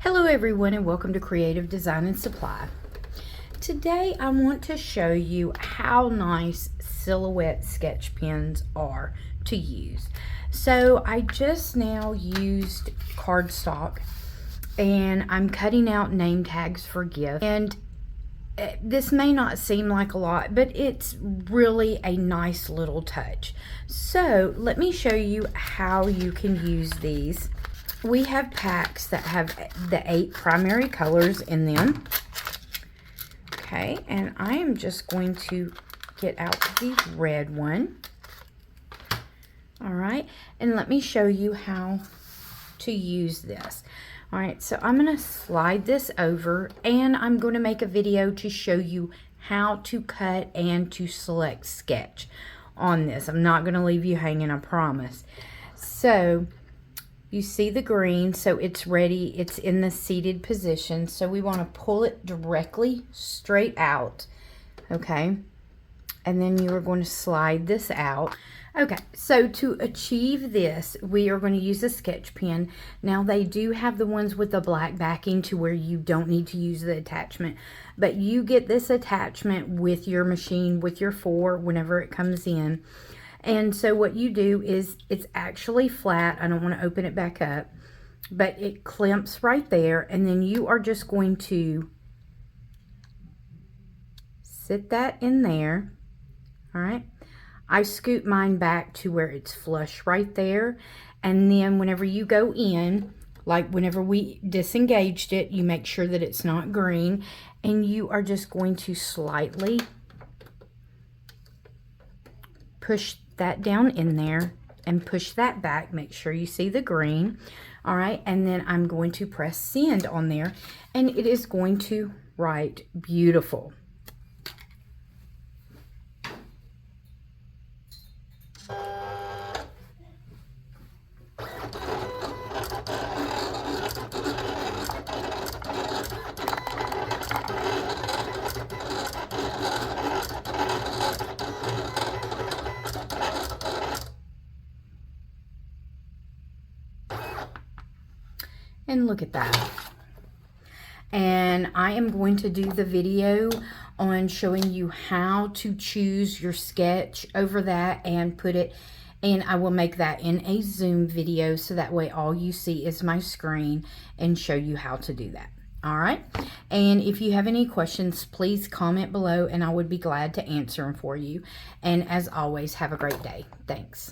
Hello everyone and welcome to Creative Design and Supply. Today I want to show you how nice Silhouette sketch pens are to use. So I just now used cardstock and I'm cutting out name tags for gifts. And this may not seem like a lot, but it's really a nice little touch. So let me show you how you can use these. We have packs that have the 8 primary colors in them. Okay, and I am just going to get out the red one. All right, and let me show you how to use this. All right, so I'm going to slide this over and I'm going to make a video to show you how to cut and to select sketch on this. I'm not going to leave you hanging, I promise. So you see the green, so it's ready. It's in the seated position. So we want to pull it directly straight out, okay? And then you are going to slide this out. Okay, so to achieve this, we are going to use a sketch pen. Now they do have the ones with the black backing to where you don't need to use the attachment, but you get this attachment with your machine, with your 4, whenever it comes in. And so what you do is, it's actually flat. I don't want to open it back up, but it clamps right there. And then you are just going to sit that in there. All right. I scoot mine back to where it's flush right there. And then whenever you go in, like whenever we disengaged it, you make sure that it's not green. And you are just going to slightly push that down in there and push that back. Make sure you see the green. All right, and then I'm going to press send on there and it is going to write beautiful. And look at that. And I am going to do the video on showing you how to choose your sketch over that and put it, and I will make that in a Zoom video so that way all you see is my screen and show you how to do that. All right. And if you have any questions, please comment below and I would be glad to answer them for you. And as always, have a great day. Thanks.